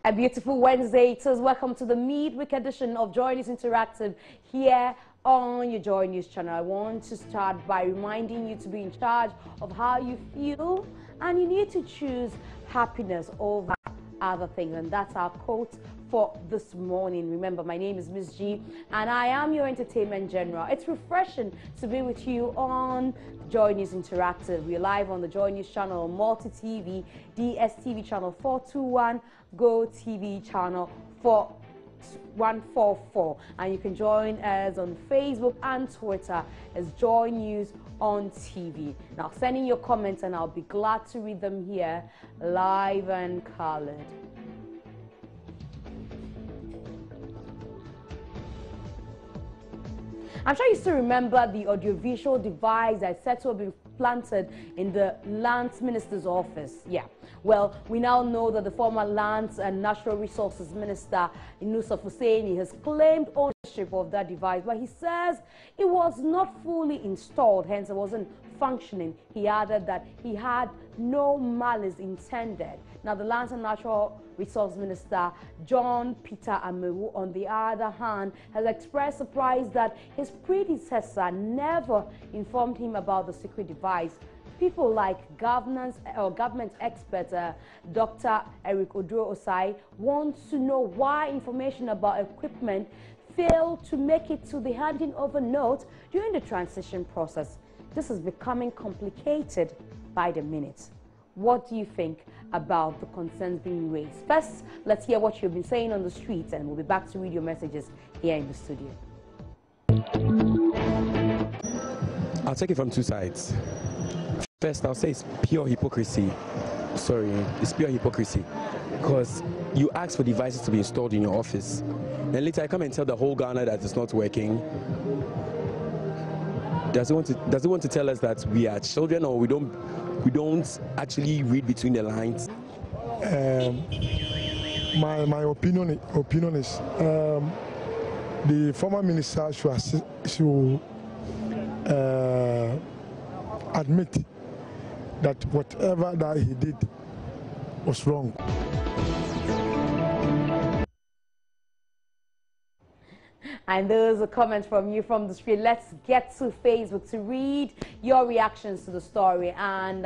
A beautiful Wednesday. It says welcome to the midweek edition of Joy News Interactive here on your Joy News channel. I want to start by reminding you to be in charge of how you feel, and you need to choose happiness over other things, and that's our quote for this morning. Remember, my name is Miss G and I am your entertainment general. It's refreshing to be with you on Joy News Interactive. We're live on the Joy News channel, Multi TV, DSTV channel 421, Go TV channel 4144, and you can join us on Facebook and Twitter as Joy News on TV. Now send in your comments and I'll be glad to read them here live and colored. I'm sure you still remember the audiovisual device that said to have been planted in the Lands Minister's office. Yeah. Well, we now know that the former Lands and Natural Resources Minister, Yusuf Hussaini, has claimed ownership of that device, but he says it was not fully installed, hence it wasn't functioning. He added that he had no malice intended. Now, the Lands and Natural Resource Minister, John Peter Amewu, on the other hand, has expressed surprise that his predecessor never informed him about the secret device. People like government expert Dr. Eric Oduro-Osai want to know why information about equipment failed to make it to the handing over note during the transition process. This is becoming complicated by the minute. What do you think about the concerns being raised? First, let's hear what you've been saying on the streets, and we'll be back to read your messages here in the studio. I'll take it from two sides. First, I'll say it's pure hypocrisy. Sorry, it's pure hypocrisy. Because you ask for devices to be installed in your office, and later I come and tell the whole Ghana that it's not working. Does it want to tell us that we are children, or we don't actually read between the lines? My opinion is the former minister should admit that whatever that he did was wrong. And those are comments from you from the street. Let's get to Facebook to read your reactions to the story. And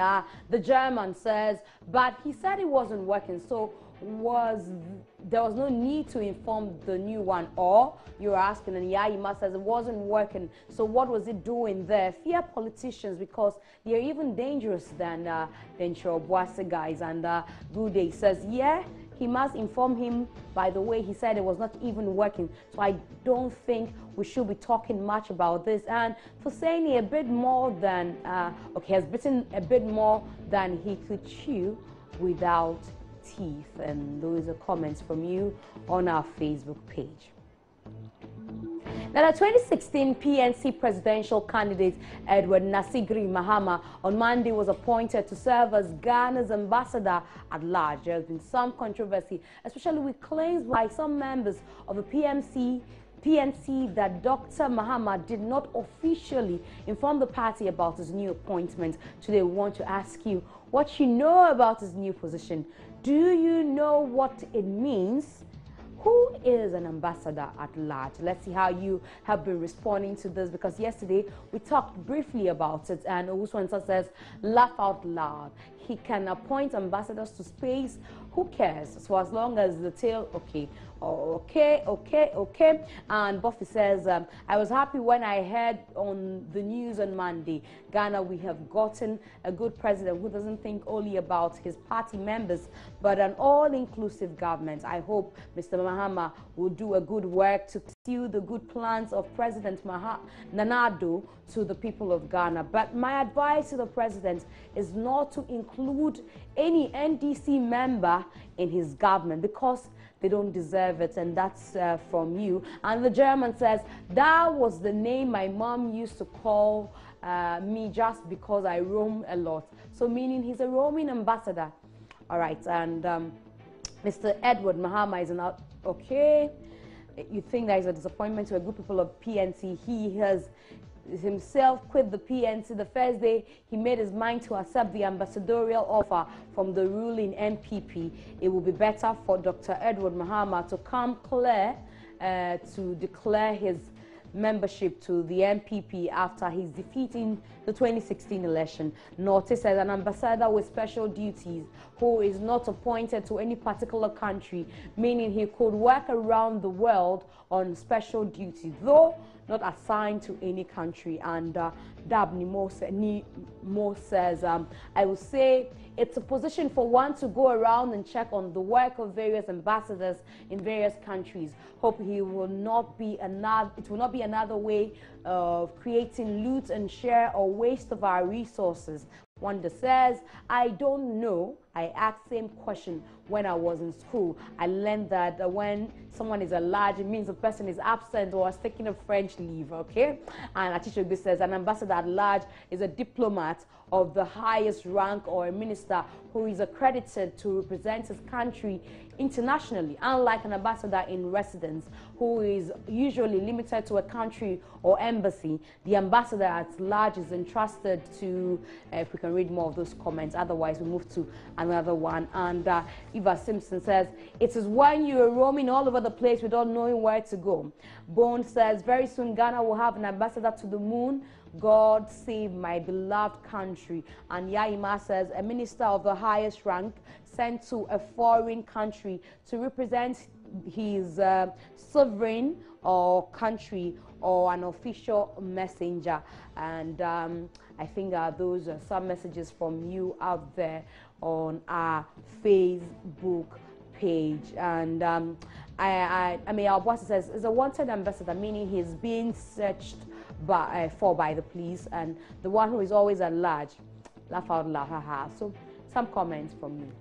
the German says, but he said it wasn't working, so there was no need to inform the new one. Or you're asking, and Yaima says it wasn't working, so what was it doing there? Fear politicians because they're even dangerous than Chirobwase guys. And Gude says, yeah, he must inform him. By the way, he said it was not even working. So I don't think we should be talking much about this. And for saying a bit more than, has bitten a bit more than he could chew without teeth. And those are comments from you on our Facebook page. Now, the 2016 PNC presidential candidate Edward Nasigri Mahama on Monday was appointed to serve as Ghana's ambassador at large. There has been some controversy, especially with claims by some members of the PNC that Dr. Mahama did not officially inform the party about his new appointment. Today, we want to ask you what you know about his new position. Do you know what it means? Who is an ambassador at large? Let's see how you have been responding to this, because yesterday we talked briefly about it, and Owusu says, laugh out loud. He can appoint ambassadors to space. Who cares? So as long as the tail, okay. And Buffy says, I was happy when I heard on the news on Monday, Ghana, we have gotten a good president who doesn't think only about his party members, but an all-inclusive government. I hope Mr. Mahama will do a good work to pursue the good plans of President Nanado to the people of Ghana. But my advice to the president is not to include any NDC member in his government, because they don't deserve it. And that's from you. And the German says, that was the name my mom used to call me just because I roam a lot. So meaning he's a roaming ambassador. All right. And Mr. Edward Mahama is not okay. You think that is a disappointment to a group of people of PNC. He has himself quit the PNC the first day he made his mind to accept the ambassadorial offer from the ruling NPP. It will be better for Dr. Edward Mahama to come clear to declare his membership to the NPP after his defeat in the 2016 election. Notice as an ambassador with special duties who is not appointed to any particular country, meaning he could work around the world on special duties, though not assigned to any country. And Dabni Mo says, I would say it's a position for one to go around and check on the work of various ambassadors in various countries. Hope he will not be another way of creating loot and share or waste of our resources. Wanda says, I don't know. I asked same question when I was in school. I learned that when someone is a large, it means the person is absent or is taking a French leave, okay? And Atishobi says, an ambassador at large is a diplomat of the highest rank or a minister who is accredited to represent his country internationally, unlike an ambassador in residence who is usually limited to a country or embassy. The ambassador at large is entrusted to, if we can read more of those comments, otherwise we move to another one. And Eva Simpson says, it is when you are roaming all over the place without knowing where to go. Bone says, very soon Ghana will have an ambassador to the moon. God save my beloved country. And Yaima says, a minister of the highest rank sent to a foreign country to represent his sovereign or country or an official messenger. And I think those are some messages from you out there on our Facebook page. And I mean, our boss says, is a wanted ambassador, meaning he's being searched by the police, and the one who is always at large. Laugh out loud, haha. So some comments from you.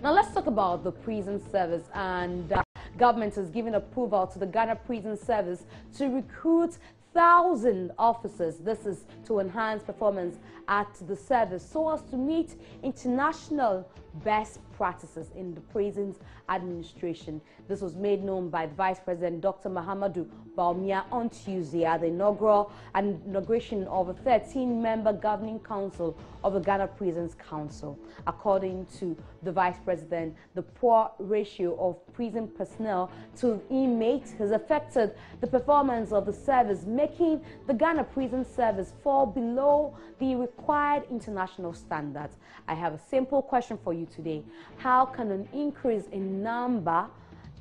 Now let's talk about the prison service. And government has given approval to the Ghana Prison Service to recruit 1,000 officers. This is to enhance performance at the service so as to meet international best practices in the prisons administration. This was made known by the Vice President Dr. Mahamadou Bawumia on Tuesday at the inauguration of a 13-member governing council of the Ghana Prisons Council. According to the Vice President, the poor ratio of prison personnel to inmates has affected the performance of the service, making the Ghana Prison Service fall below the required international standards. I have a simple question for you today. How can an increase in number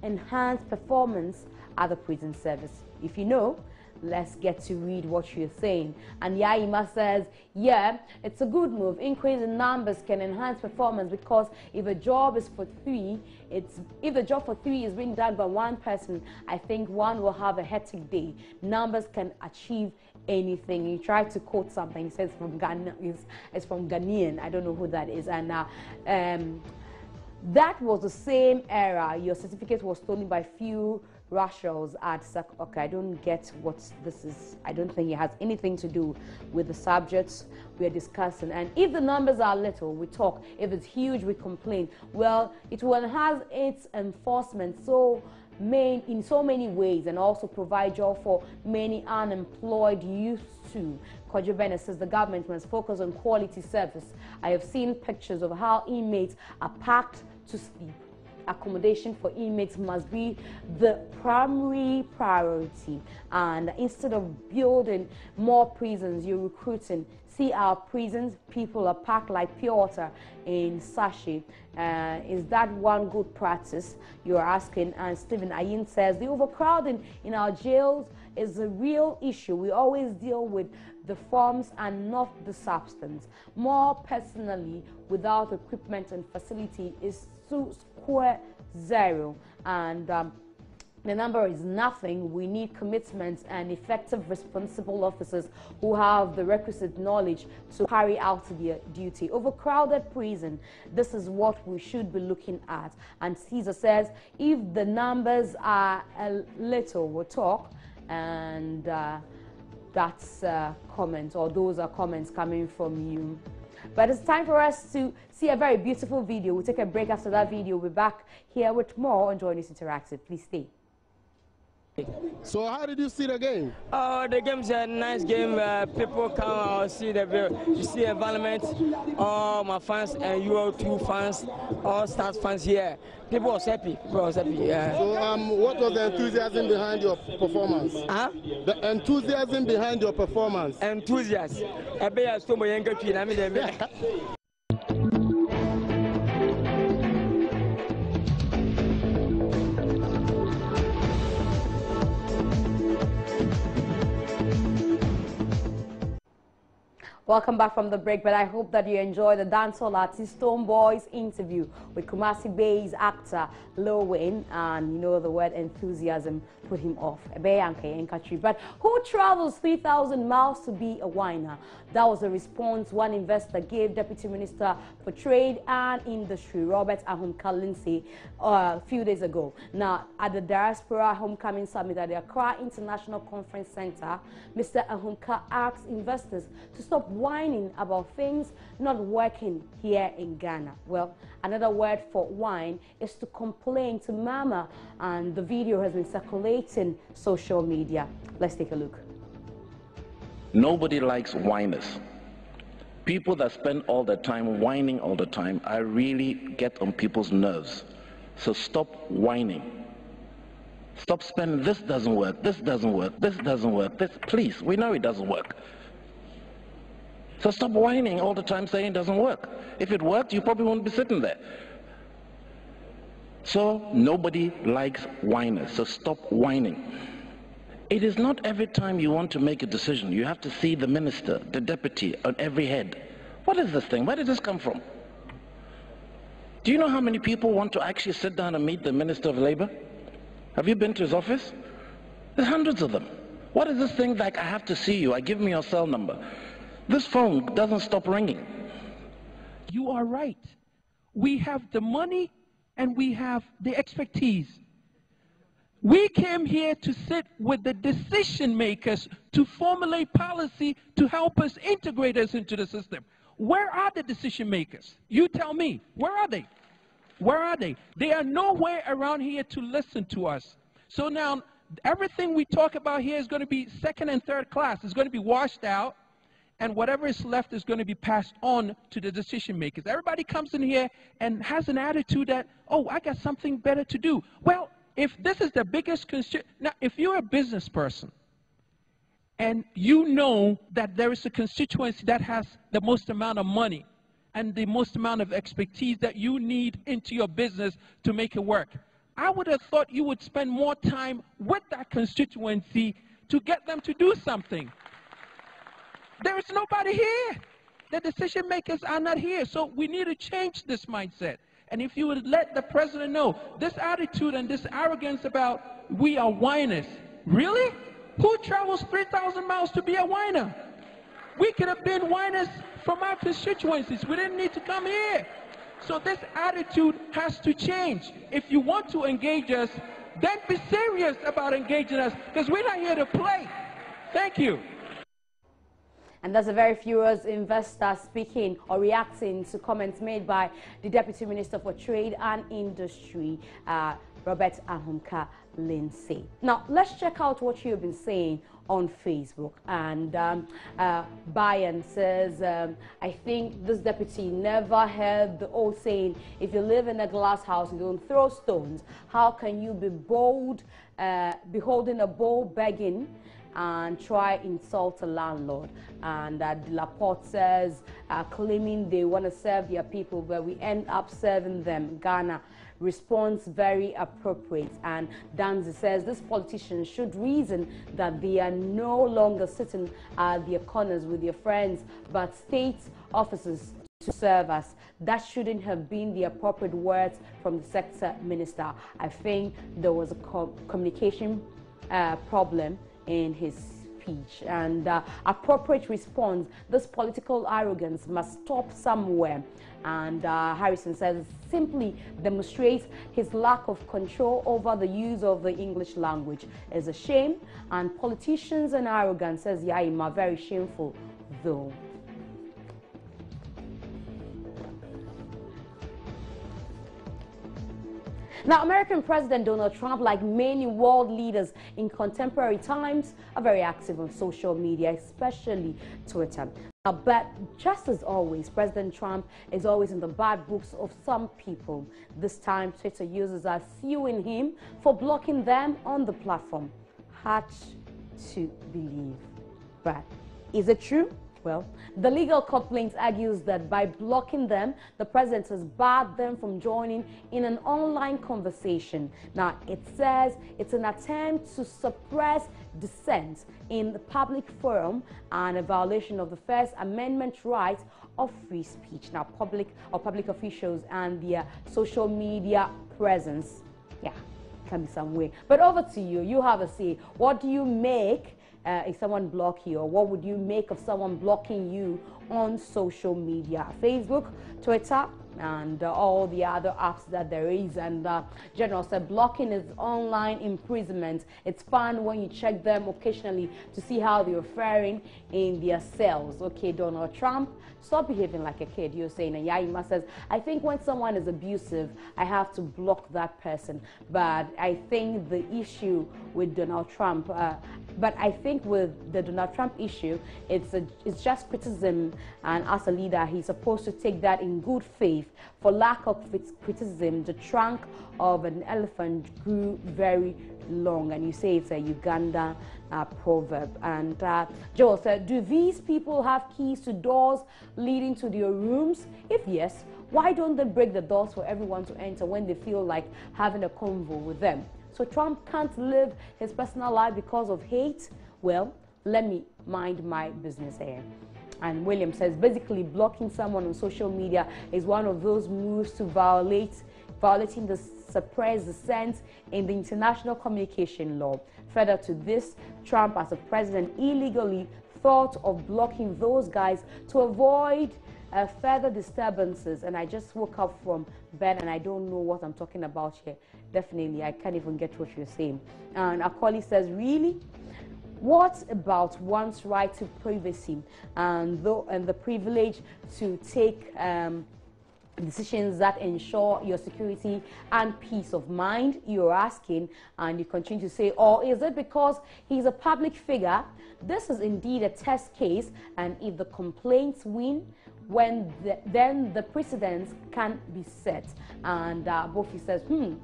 enhance performance at the prison service? If you know, let's get to read what you're saying. And Yaima says, yeah, it's a good move. Increase in numbers can enhance performance, because if a job is for three, if the job for three is being done by one person, I think one will have a hectic day. Numbers can achieve anything. You try to quote something, he says from Ghana, it's from Ghanaian, I don't know who that is. And that was the same era your certificate was stolen by few Russians at okay, I don't get what this is. I don't think it has anything to do with the subjects we are discussing. And if the numbers are little, we talk. If it's huge, we complain. Well, it will enhance its enforcement in so many ways, and also provide job for many unemployed youth too. Kojo Bennett says the government must focus on quality service. I have seen pictures of how inmates are packed to sleep. Accommodation for inmates must be the primary priority, and instead of building more prisons, you're recruiting. See our prisons, people are packed like pure water in sachet. Is that one good practice, you're asking? And Stephen Ayin says the overcrowding in our jails is a real issue. We always deal with the forms and not the substance. More personally, without equipment and facility is square zero, and the number is nothing. We need commitment and effective, responsible officers who have the requisite knowledge to carry out their duty. Overcrowded prison, this is what we should be looking at. And Caesar says, if the numbers are a little, we'll talk. And that's comments, or those are comments coming from you. But it's time for us to see a very beautiful video. We'll take a break after that video. We'll be back here with more on Joy News Interactive. Please stay. So how did you see the game? The game's a nice game. People come out, see you see the environment. All my fans and UO2 fans, all Stars fans here. People was happy. Yeah. So what was the enthusiasm behind your performance? Huh? The enthusiasm behind your performance. Enthusiasm. Welcome back from the break, but I hope that you enjoyed the dancehall artist Stonebwoy's interview with Kumasi Bay's actor Lil Wayne, and you know the word enthusiasm put him off. But who travels 3,000 miles to be a whiner? That was a response one investor gave Deputy Minister for Trade and Industry, Robert Ahumka Lindsay, a few days ago. Now, at the Diaspora Homecoming Summit at the Accra International Conference Center, Mr. Ahumka asked investors to stop whining about things not working here in Ghana. Well, another word for whine is to complain, to murmur, and the video has been circulating social media. Let's take a look. Nobody likes whiners. People that spend all their time whining all the time, I really get on people's nerves. So stop whining. Stop spending, this doesn't work, this doesn't work, this doesn't work, this, please, we know it doesn't work. So stop whining all the time saying it doesn't work. If it worked, you probably won't be sitting there. So nobody likes whiners, so stop whining. It is not every time you want to make a decision, you have to see the minister, the deputy on every head. What is this thing? Where did this come from? Do you know how many people want to actually sit down and meet the Minister of Labor? Have you been to his office? There's hundreds of them. What is this thing like, I have to see you, I give me your cell number? This phone doesn't stop ringing. You are right. We have the money and we have the expertise. We came here to sit with the decision makers to formulate policy to help us integrate us into the system. Where are the decision makers? You tell me. Where are they? Where are they? They are nowhere around here to listen to us. So now everything we talk about here is going to be second and third class. It's going to be washed out, and whatever is left is going to be passed on to the decision makers. Everybody comes in here and has an attitude that, oh, I got something better to do. Well, if this is the biggest now, if you're a business person and you know that there is a constituency that has the most amount of money and the most amount of expertise that you need into your business to make it work, I would have thought you would spend more time with that constituency to get them to do something. There is nobody here. The decision makers are not here. So we need to change this mindset. And if you would let the president know, this attitude and this arrogance about we are whiners, really? Who travels 3,000 miles to be a whiner? We could have been whiners from our constituencies. We didn't need to come here. So this attitude has to change. If you want to engage us, then be serious about engaging us, because we're not here to play. Thank you. And that's a very furious investor speaking or reacting to comments made by the Deputy Minister for Trade and Industry, Robert Ahumka Lindsay. Now, let's check out what you've been saying on Facebook. And Bayan says, I think this deputy never heard the old saying, if you live in a glass house, you don't throw stones. How can you be bold, beholding a bowl begging, and try insult a landlord? And Laporte says, claiming they want to serve their people, but we end up serving them. Ghana response very appropriate. And Danzi says this politician should reason that they are no longer sitting at their corners with their friends, but state officers to serve us. That shouldn't have been the appropriate words from the sector minister. I think there was a communication problem in his speech, and appropriate response. This political arrogance must stop somewhere. And Harrison says simply demonstrates his lack of control over the use of the English language. It's a shame, and politicians and arrogance, says Yaima, very shameful though. Now, American President Donald Trump, like many world leaders in contemporary times, are very active on social media, especially Twitter. But just as always, President Trump is always in the bad books of some people. This time, Twitter users are suing him for blocking them on the platform. Hard to believe. But is it true? Well, the legal complaint argues that by blocking them, the president has barred them from joining in an online conversation. Now, it says it's an attempt to suppress dissent in the public forum and a violation of the First Amendment right of free speech. Now, public officials and their social media presence, yeah, can be some way. But over to you. You have a say. What do you make if someone block you, or what would you make of someone blocking you on social media? Facebook, Twitter, and all the other apps that there is. And General said blocking is online imprisonment. It's fun when you check them occasionally to see how they're faring in their cells. Okay, Donald Trump, stop behaving like a kid, you're saying. And Yaima says, I think when someone is abusive, I have to block that person. But I think the issue with Donald Trump, but I think with the Donald Trump issue, it's just criticism, and as a leader, he's supposed to take that in good faith. For lack of criticism, the trunk of an elephant grew very long, and you say it's a Uganda proverb. And Joel said, do these people have keys to doors leading to their rooms? If yes, why don't they break the doors for everyone to enter when they feel like having a convo with them? So Trump can't live his personal life because of hate? Well, let me mind my business here. And William says, basically blocking someone on social media is one of those moves to violating the suppressed dissent in the international communication law. Further to this, Trump as a president illegally thought of blocking those guys to avoid further disturbances. And I just woke up from bed and I don't know what I'm talking about here. Definitely, I can't even get what you're saying. And Akoli says, really? What about one's right to privacy and the privilege to take decisions that ensure your security and peace of mind? You're asking, and you continue to say, or is it because he's a public figure? This is indeed a test case, and if the complaints win, then the precedents can be set. And Bofi says,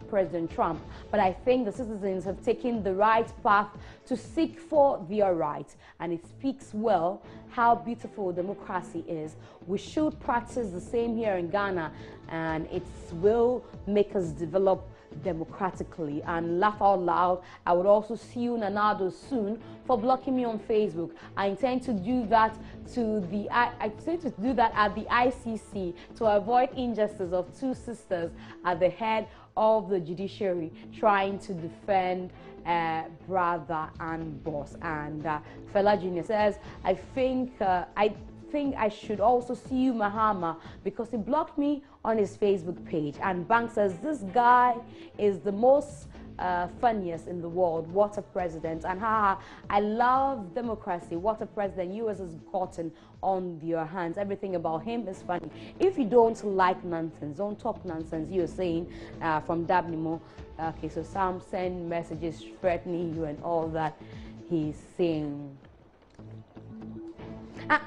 President Trump, but I think the citizens have taken the right path to seek for their rights, and it speaks well how beautiful democracy is. We should practice the same here in Ghana, and it will make us develop democratically. And laugh out loud, I would also sue Nanado soon for blocking me on Facebook. I intend to do that at the ICC to avoid injustice of two sisters at the head of the judiciary trying to defend brother and boss. And Fela Jr. says, I think I should also sue Mahama because he blocked me on his Facebook page. And Bank says, this guy is the most funniest in the world. What a president. And I love democracy. What a president US has gotten on your hands. Everything about him is funny. If you don't like nonsense, don't talk nonsense, you're saying from Dabnimo. Okay, so some send messages threatening you and all that he's saying.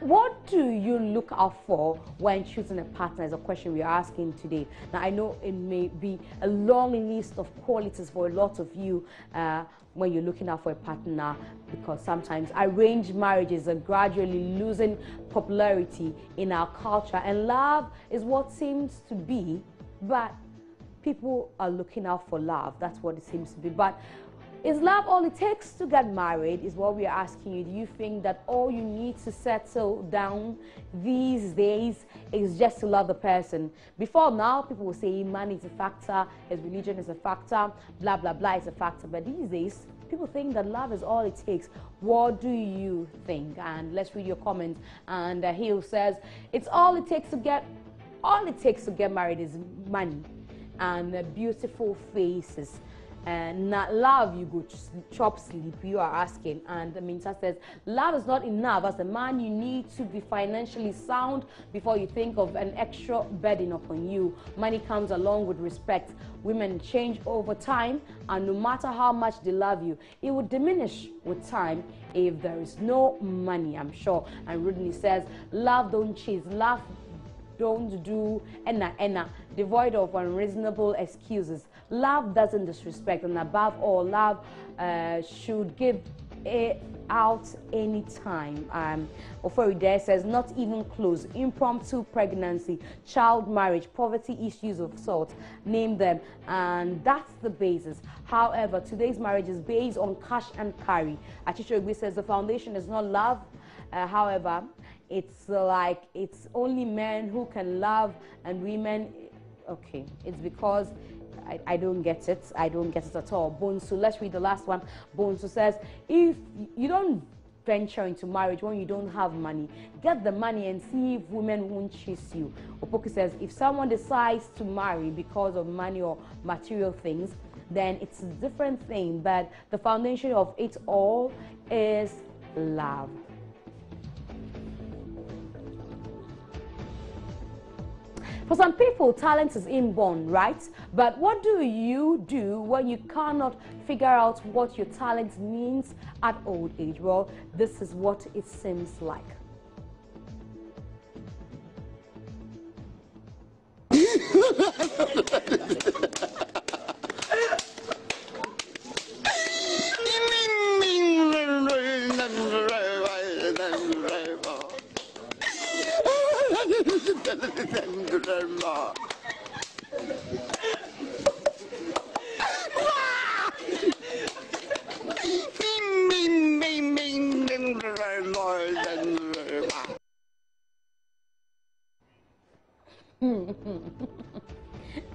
What do you look out for when choosing a partner is a question we are asking today. Now, I know it may be a long list of qualities for a lot of you when you're looking out for a partner, because sometimes arranged marriages are gradually losing popularity in our culture, and love is what seems to be, but people are looking out for love. That's what it seems to be. But is love all it takes to get married, is what we are asking you. Do you think that all you need to settle down these days is just to love the person? Before now, people will say money is a factor, his religion is a factor, blah, blah, blah is a factor. But these days, people think that love is all it takes. What do you think? And let's read your comments. And Hill says, it's all it takes to get married is money and beautiful faces. And not love, you go chop sleep, you are asking. And the Minta says, love is not enough. As a man, you need to be financially sound before you think of an extra burden upon you. Money comes along with respect. Women change over time, and no matter how much they love you, it would diminish with time if there is no money, I'm sure. And Rodney says, love don't chase, love don't do enna, devoid of unreasonable excuses. Love doesn't disrespect, and above all, love should give it out anytime. Oforide says, not even close. Impromptu pregnancy, child marriage, poverty issues of sort, name them, and that's the basis. However, today's marriage is based on cash and carry. Achichogbe says the foundation is not love. However, it's like it's only men who can love and women. Okay, it's because I don't get it. I don't get it at all. Bonsu, let's read the last one. Bonsu says, if you don't venture into marriage when you don't have money, get the money and see if women won't chase you. Opoki says, if someone decides to marry because of money or material things, then it's a different thing. But the foundation of it all is love. For some people, talent is inborn, right? But what do you do when you cannot figure out what your talent means at old age? Well, this is what it seems like.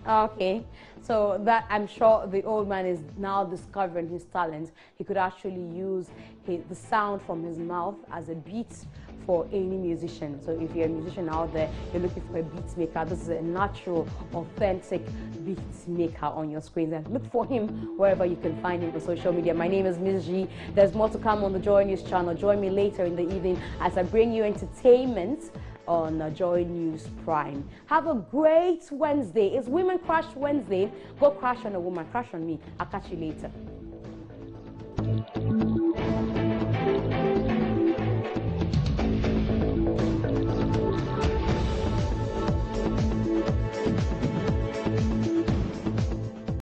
Okay, so that I'm sure the old man is now discovering his talent. He could actually use the sound from his mouth as a beat for any musician. So if you're a musician out there, you're looking for a beat maker, this is a natural, authentic beat maker on your screens. And look for him wherever you can find him on social media. My name is Ms. G. There's more to come on the Joy News channel. Join me later in the evening as I bring you entertainment on Joy News Prime. Have a great Wednesday. It's Women Crush Wednesday. Go crush on a woman, crush on me. I'll catch you later.